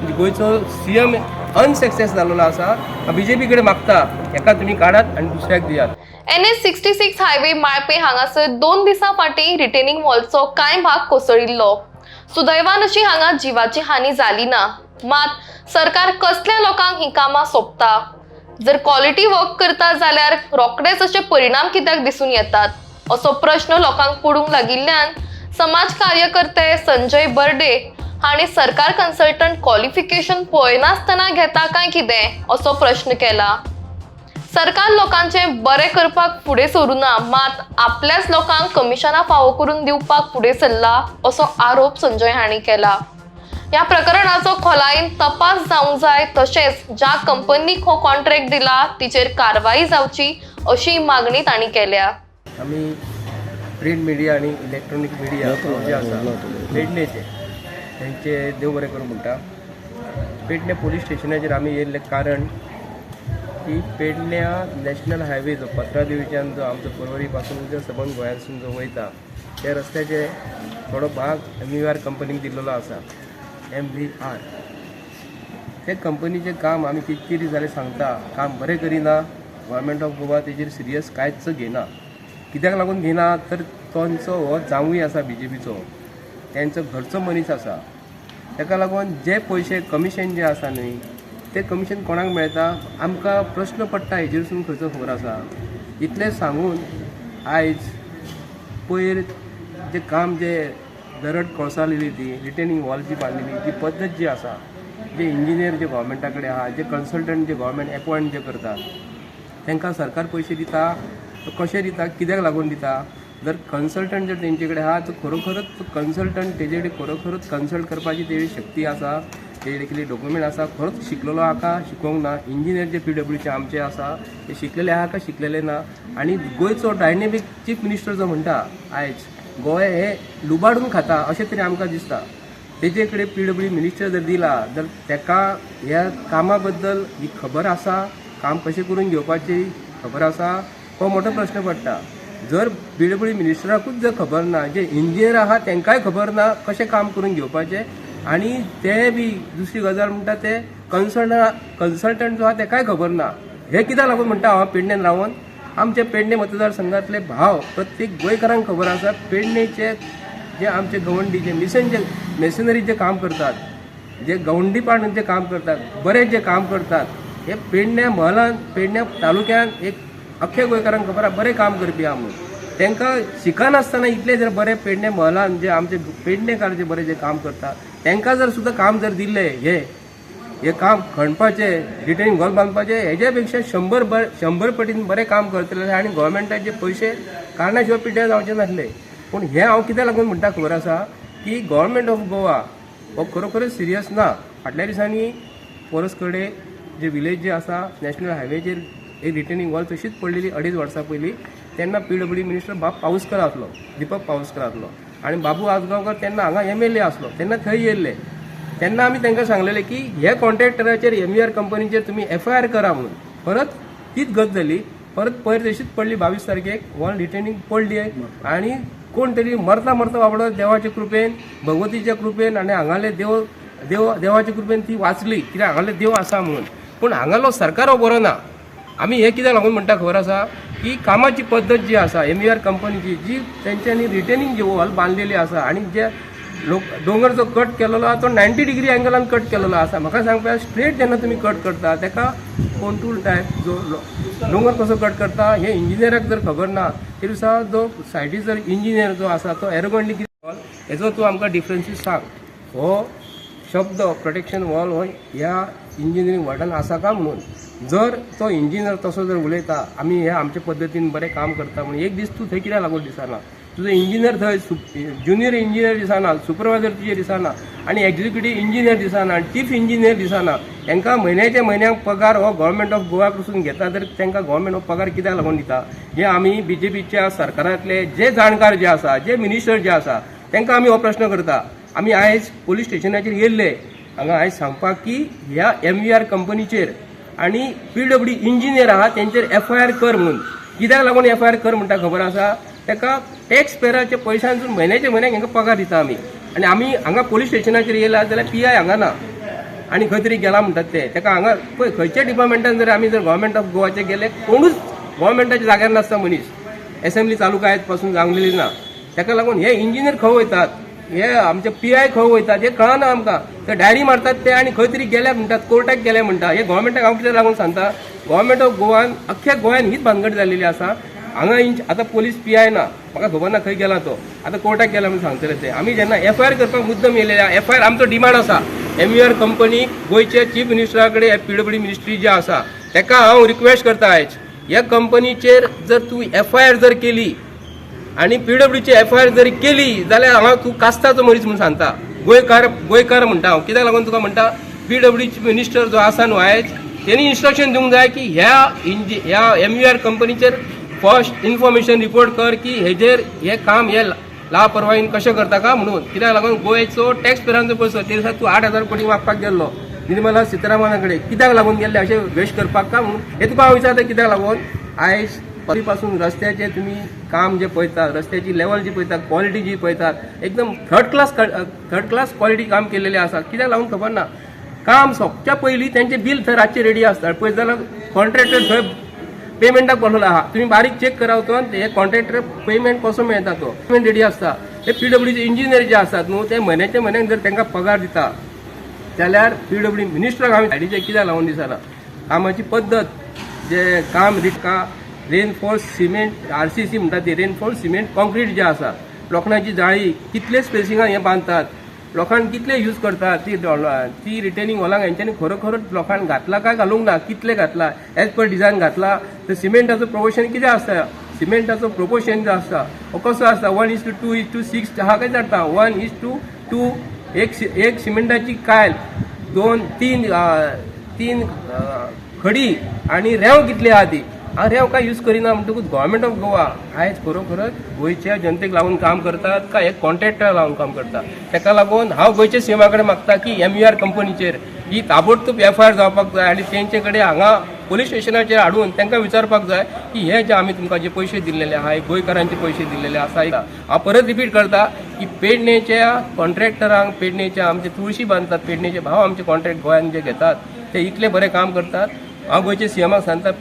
गोयचो CM unsuccess जाल्लो आसा. BJP कडेन मागता एका तुमी काढात आनी दुसऱ्याक दियात. NH 66 हायवे माळपे हांगासर 2 दिसां फाटीं रिटेनिंग वॉलचो कांय भाग कोसळिल्लो. सुदैवान अशी हांगा जिवाची हानी जाली ना. मात सरकार कसल्या लोकांक ही कामां सोंपता? जर क्वॉलिटी वर्क करता जाल्यार रोखडेच अशे परिणाम कित्याक दिसून येतात असो प्रश्न लोकांक पडूंक लागिल्ल्यान समाज कार्यकर्ते संजय बर्डे हांणी सरकार कन्सल्टंट क्वॉलिफिकेशन पळयनासतना घेता काय कितें असो प्रश्न केला. सरकार लोकांचे बरे करपाक फुडें सरूना, मात आपल्याच लोकांक कमिशनां फावो करून दिवपाक फुडें सरला असो आरोप संजय हांणी केला. ह्या प्रकरणाचो खोलायेन तपास जावंक जाय, तशेंच ज्या कंपनीक हो कॉन्ट्रॅक्ट दिला तिचेर कारवाई जावची अशी मागणी तांणी केल्या. आमी प्रिंट मिडिया आनी इलेक्ट्रॉनिक मिडिया जे आसा पेडणेचे तेंचे देव बरें करूं म्हणटा. पेडणे पुलीस स्टेशनाचेर आमी येयल्ले कारण की पेडण्या नॅशनल हायवे जो 15 डिविजन जो आमचो परवरी पासून जो सबंद गोंयांसून जो वयता त्या रस्त्याचे थोडो भाग MVR कंपनीक दिल्लो आसा. MVR ते कंपनीचें काम आमी कितके दीस जाले सांगता, काम बरें करिना. गव्हर्मेंट ऑफ गोवा तेजेर सिरियस कांयच घेना. कित्याक लागून घेना तर तांचो हो जावूय आसा BJPचो, तेंचो घरचो मनीस आसा. ताका लागून जे पयशे कमिशन जे आसा न्हय ते कमिशन कोणाक मेळटा आमकां प्रश्न पडटा. हेजेरसून खंयचो खबर आसा. इतलें सांगून आयज पयर जे काम जे दरड कोळसालेली ती रिटेनिंग वॉल जी बांदलेली जी पद्दत जी आसा, जे इंजिनियर जे गव्हर्मेंटा कडेन आहा, जे कन्सल्टंट जे गव्हर्मेंट अपॉयंट जे करता तांकां सरकार पयशे दिता. कशे दिता, कित्याक लागून दिता? जर कन्सल्टंट जर तेंचे कडेन आहा तो खरोखरच कन्सल्टंट तेजे कडेन खरोखरच कन्सल्ट करपाची तेजी शक्ती आसा, तेजे कितें डॉक्युमेंट आसा, खरोच शिकलेलो आहा का शिकोवंक ना. इंजिनियर जे PWचे आमचे आसा ते शिकलेले आहा का शिकलेले ना. आनी गोंयचो डायनेमीक चीफ मिनिस्टर जो म्हणटा आयज गोंय हे लुबाडून खाता अशें तरी आमकां दिसता. तेजे कडेन PW मिनिस्टर जर दिला जर ताका ह्या कामा बद्दल ही खबर आसा, काम कशें करून घेवपाची खबर आसा, हो मोठो प्रश्न पडटा. जर PW मिनिस्टराकूच जर खबर ना, जे इंजिनियर आहा तांकांय खबर ना कशें काम करून घेवपाचें, आनी ते बी दुसरी गजाल म्हणटा ते कन्सल्टंट जो आहा ताकाय खबर ना. हे कित्याक लागून म्हणटा हांव पेडणेन रावन आमचे पेडणे मतदारसंघातले भाव प्रत्येक गोंयकारांक खबर आसा. पेडणेचे जे आमचे गवंडी जे मेसिनरी जे काम करतात, जे गवंडीपण जे काम करतात, बरें जे काम करतात, हे पेडण्या महलान पेडण्या तालुक्यान एक अख्ख्या गोंयकारांक खबर आहा बरें काम करपी आहा म्हणून. तांकां शिकनासतना इतले जर बरें पेडणे महलान जे आमचे पेडणेकार जे बरें जे काम करतात तांकां जर सुद्दां काम जर दिल्लें हे काम खणपाचें, रिटेनिंग वॉल बांदपाचें, हेज्या पेक्षा 100 पटीन बरें काम करतले आनी गव्हर्मेंटाचे पयशे कारणा शिवाय पिड्ड्यार जावचे नासले. पूण हे हांव कित्याक लागून म्हणटा खबर आसा की गव्हर्मेंट ऑफ गोवा हो खरोखरच सिरियस ना. फाटल्या दिसांनी परसकडे जे विलेज जे आसा नॅशनल हायवेचेर एक रिटेनिंग वॉल तशीच पडलेली 2.5 वर्सां पयलीं. तेन्ना PW मिनिस्टर पावसकर आसलो, दिपक पावसकर आसलो, आनी बाबू आजगांवकर तेन्ना हांगा MLA आसलो. तेन्ना थंय येयल्ले. तेन्ना आमी तांकां सांगलेलें की हे कॉन्ट्रॅक्टराचेर MVR कंपनीचेर तुमी FIR करा म्हणून. परत तीच गत जाली. परत पयर तशीच पडली 22 तारखेक वॉल रिटेनिंग पडली आनी कोण तरी मरता वापरत देवाचे कृपेन, भगवतीच्या कृपेन आनी हांगाले देवाचे कृपेन ती वाचली, कित्याक हांगाले देव आसा म्हणून. पूण हांगालो सरकार हो बरो ना. आमी हे कित्याक लागून म्हणटा खबर आसा की कामाची पद्दत जी आसा MVR कंपनीची जी तेंच्यांनी रिटेनिंग जी वॉल बांदलेली आसा आनी जे डोंगर जो कट केलेलो आसा तो 90 डिग्री एंगलान कट केलेलो आसा. म्हाका सांगपा स्ट्रेट जेन्ना तुमी कट करता ताका कॉन्टूर टायप जो डोंगर कसो कट करता हे इंजिनियराक जर खबर ना ते दिसा जो सायडीक जर इंजिनियर जो आसा तो एरोगंटली कितें हेजो तूं आमकां डिफरन्सीस सांग. हो शब्द प्रोटेक्शन वॉल हो ह्या इंजिनियरींग वर्डान आसा का म्हणून. जर तो इंजिनियर तसो जर उलयता आमी हे आमचे पद्दतीन बरें काम करता म्हणून एक दीस तूं थंय कित्याक लागून दिसना. तुजो इंजिनियर थंय ज्युनियर इंजिनियर दिसना, सुपरवायझर तुजे दिसना, आनी एक्झिक्युटीव इंजिनियर दिसना, चीफ इंजिनियर दिसना. तांकां म्हयन्याक पगार हो गव्हर्मेंट ऑफ गोवा कडसून घेता तर तांकां गव्हर्मेंट ऑफ पगार कित्याक लागून दिता. हे आमी BJPच्या सरकारांतले जे जाणकार जे आसा, जे मिनिस्टर जे आसा तांकां आमी हो प्रश्न करता. आमी आयज पुलीस स्टेशनाचेर येयल्ले हांगा आयज सांगपाक की ह्या MVR कंपनीचेर आनी PW इंजिनियर आहा तेंचेर FIR कर म्हणून. कित्याक लागून FIR कर म्हणटा खबर आसा, ताका टॅक्स पेयराचे पयशांसून म्हयन्याक हांकां पगार दिता आमी. आनी आमी हांगा पुलीस स्टेशनाचेर येयला जाल्यार PI हांगा ना. आनी खंय तरी गेला म्हणटात ते ताका हांगा पळय खंयच्या डिपार्टमेंटान जर आमी जर गव्हर्मेंट ऑफ गोवाचे गेले कोणूच गव्हर्मेंटाच्या जाग्यार नासता मनीस एसेंब्ली चालू कायत पासून जावलेली ना ताका लागून हे इंजिनियर खंय वयतात हे आमचे PI खंय वयतात हे कळना आमकां ते डायरी मारतात ते आनी खंय तरी गेल्या म्हणटात कोर्टाक गेले म्हणटा हे गव्हर्मेंटाक हांव कितें लागून सांगता गव्हर्मेंट ऑफ गोवान अख्ख्या गोंयान हीच भानगड जाल्लेली आसा हांगा आतां पोलीस PI ना म्हाका खबर ना खंय गेला तो आतां कोर्टाक गेला म्हणून सांगतले ते आमी जेन्ना FIR करपाक मुद्दम येयलेले FIR आमचो डिमांड आसा MUR कंपनीक गोंयचे चीफ मिनिस्टरा कडेन PWD मिनिस्ट्री जी आसा ताका हांव रिक्वेस्ट करता आयज ह्या कंपनीचेर जर तूं FIR जर केली आनी PWDची FIR जरी केली जाल्यार हांगा तूं कास्ताचो मनीस म्हणून सांगता गोंयकार म्हणटा हांव कित्याक लागून तुका म्हणटा PWD मिनिस्टर जो आसा न्हू आयज तेणी इन्स्ट्रक्शन दिवंक जाय की ह्या MUR कंपनीचेर फर्स्ट इन्फॉर्मेशन रिपोर्ट कर की हेजेर हे काम हे लापरवाहीन कशें करता का म्हणून कित्याक लागून गोंयचो टॅक्स पेरांचो पयसो ते दिसा तूं 8,000 कोटी मागपाक गेल्लो निर्मला सितारामना कडेन कित्याक लागून गेल्ले अशें वेस्ट करपाक का म्हणून हे तुका हांव विचारता कित्याक लागून आयज परी पासून रस्त्याचे तुम्ही काम जे पळयतात रस्त्याची लेवल जी पळयतात क्वॉलिटी जी पळयतात एकदम थर्ड क्लास क्वॉलिटी काम केलेले आसा कित्याक लागून खबर ना काम सोंपच्या पयलीं तेंचे बिल थंय रातचे रेडी आसता पळयत जाल्यार कॉन्ट्रॅक्टर थंय पेमेंटाक बसलो आहा तुम्ही बारीक चेक करा तो हे कॉन्ट्रॅक्टर पेमेंट कसो मेळटा तो पेमेंट रेडी आसता हे PWDचे इंजिनियर जे आसात न्हू ते म्हयन्याक जर तांकां पगार दिता जाल्यार PWD मिनिस्टराक हांवें सायडीचे कित्याक लावून दिसना कामाची पद्दत जे काम रिका रेनफॉल्स सिमेंट RCC म्हणटा ती रेनफॉल्स सिमेंट कॉन्क्रीट जे आसा लोखणाची जाळी कितले स्पेसिंगान हे बांदतात लोकांक कितले यूज करतात ती रिटेनिंग हॉलाक हेंच्यांनी खरोखरोच लोकांक घातला काय घालूंक ना कितले घातला एज पर डिझायन घातला तर सिमेंटाचो प्रोपोर्शन कितें आसता सिमेंटाचो प्रोपोर्शन जो आसता हो कसो आसता 1:2:6 हा काय जाता 1:2 एक सिमेंटाची कायल 2-3 खडी आनी रेंव कितली आहा ती रेंव काय यूज करिना म्हणटकूच गव्हर्मेंट ऑफ गोवा आयज खरोखरच गोंयच्या जनतेक लागून काम करतात काय एक कॉन्ट्रॅक्टर लागून काम करतात ताका लागून हांव गोंयच्या CMा कडेन मागता की MUR कंपनीचेर ही ताबडतोब FIR जावपाक जाय आनी तेंचे कडेन हांगा पोलीस स्टेशनाचेर हाडून तांकां विचारपाक जाय की हे जे आमी तुमकां जे पयशे दिल्लेले आहा गोंयकारांचे पयशे दिल्लेले आसा हांव परत रिपीट करता की पेडणेच्या कॉन्ट्रॅक्टरांक पेडणेच्या आमचे तुळशी बांदतात पेडणेचे भाव आमचे कॉन्ट्रॅक्ट गोंयान जे घेतात ते इतले बरें काम करतात हांव गोंयच्या CMाक सांगता